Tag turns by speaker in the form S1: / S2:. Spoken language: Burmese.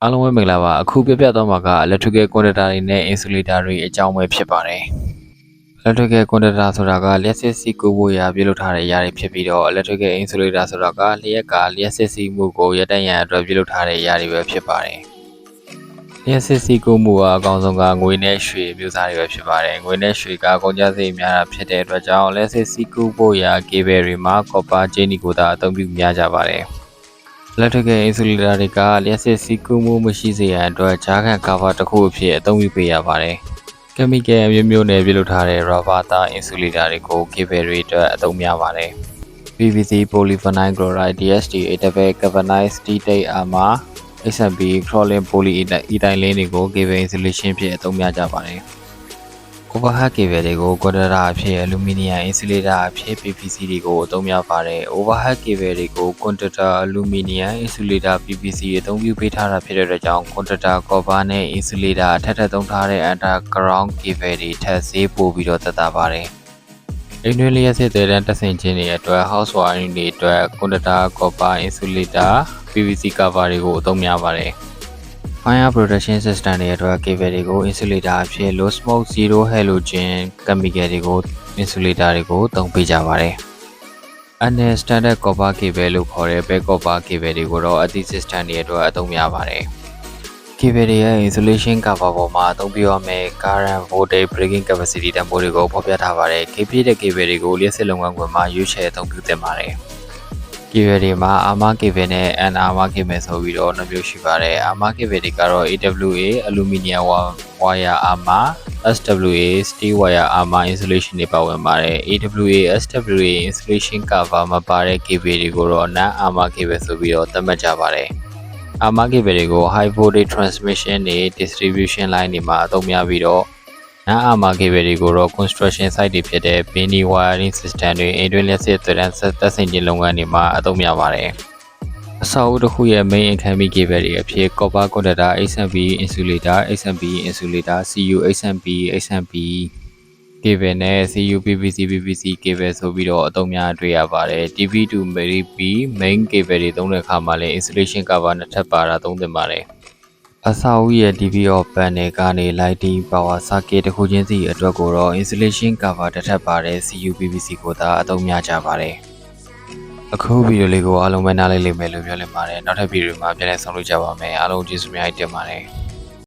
S1: အားလုံးပဲမင်္ဂလာပါအခုပြပြတော့မှာက electrical conductor တွေနဲ့ insulator တွေအကြောင်းပဲဖြစ်ပါတယ် electrical conductor ဆိုတာကလျှက်စစ်စီးကူးဖို့ရာပြုလုပ်ထားတဲ့အရာတွေဖြစ်ပြီးတော့ electrical insulator ဆိုတာကလျှက်စစ်စီးမှုကိုရပ်တန့်ရန်အတွက်ပြုလုပ်ထားတဲ့အရာတွေပဲဖြစ်ပါတယ်လျှက်စစ်စီးကူးမှုကအကောင်းဆုံးကငွေနဲ့ရွှေမျိုးစားတွေပဲဖြစ်ပါတယ်ငွေနဲ့ရွှေကကုန်ကျစရိတ်များတာဖြစ်တဲ့အတွက်ကြောင့်လျှက်စစ်စီးကူးဖို့ရာ cable တွေမှာ copper ကြေးနီကိုသာအသုံးပြုများကြပါတယ်electrical insulator တွေကလျှက်စစ်စီးကူးမှုမရှိစေရန်အတွက်ကြားခံ cover တစ်ခုအဖြစ်အသုံးပြုပေးရပါတယ်။ chemical အမျိုးမျိုးနဲ့ပြုလုပ်ထားတဲ့ rubber သား insulator တွေကို cable တွေအတွက်အသုံးများပါတယ်။ PVC polyvinyl chloride DHT double galvanized T-tape armor XMP chlorine polyethylene တွေကို cable insulation ဖြင့်အသုံးများကြပါတယ်။ overhead cable တွေကို conductor အဖြစ် aluminum insulator အဖြစ် PVC တွေကိုအသုံးများပါတယ် overhead cable တွေကို conductor aluminum insulator PVC အသုံးပြုပေးထားတာဖြစ်တဲ့အတွက်ကြောင့် conductor copper နဲ့ insulator အထက်သုံးထားတဲ့ underground cable တွေထက်ဈေးပိုပြီးတော့သက်သာပါတယ်အိမ်တွင်းလျှက်စစ်သေးတဲ့တက်ဆင်ခြင်းတွေအတွက် house wiring တွေအတွက် conductor copper insulator PVC cover တွေကိုအသုံးများပါတယ်Fire protection system တွေအတွက် cable တွေကို insulator အဖြစ် low smoke zero halogen chemical တွေကို insulator တွေကိုသုံးပေးကြပါတယ်။ standard copper cable လို့ခေါ်တဲ့ back copper cable တွေကိုတော့အသည့် system တွေအတွက်အသုံးများပါတယ်။ cable တွေရဲ့ insulation cover ပေါ်မှာအသုံးပြုရမယ့် current voltage breaking capacity တန်ဖိုးတွေကိုဖော်ပြထားပါတယ်။ cable တွေကိုလျှက်စစ်လုပ်ငန်းခွင်မှာရွေးချယ်အသုံးပြုသင့်ပါတယ်။ cable တွေမှာ armor cable နဲ့ unarmor cable ဆိုပြီးတော့နှစ်မျိုးရှိပါတယ် armor cable တွေကတော့ AWA aluminum wire armor SWA steel wire armor insulation တွေပါဝင်ပါတယ် AWA SWA insulation cover မပါတဲ့ cable တွေကိုတော့ non armor cable ဆိုပြီးတော့သတ်မှတ်ကြပါတယ် armor cable တွေကို high voltage transmission တွေ distribution line တွေမှာအသုံးများပြီးတော့non armor cable တွေကိုတော့ construction site တွေဖြစ်တဲ့ bini wiring system တွေအိမ်တွင်းလျှက်စစ်သက်ဆင်ခြင်းလုပ်ငန်းတွေမှာအသုံးများပါတယ်အဆောက်အဦတစ်ခုရဲ့ main အခန်းပြီး cable တွေအဖြစ် copper conductor XMP insulator XMP insulator CU XMP XMP cable နဲ့ CU PVC PVC cable ဆိုပြီးတော့အသုံးများတွေ့ရပါတယ် TV to main cable တွေသုံးတဲ့အခါမှာလည်း insulation cover နှစ်ထပ်ပါတာသုံးသင့်ပါတယ်အဆောက်အဦရဲ့ DVO panel ကနေ lighting power circuit တစ်ခုချင်းစီအတွက်ကိုတော့ insulation cover တစ်ထပ်ပါတဲ့ CU PVC ကိုသာအသုံးများကြပါတယ်အခုဗီဒီယိုလေးကိုအားလုံးပဲနားလည်လိမ့်မယ်လို့ပြောလင်ပါတယ်နောက်ထပ်ဗီဒီယိုမှာပြန်လည်ဆုံတွေ့ကြပါမယ်အားလုံးကျေးဇူးများတင်ပါတယ်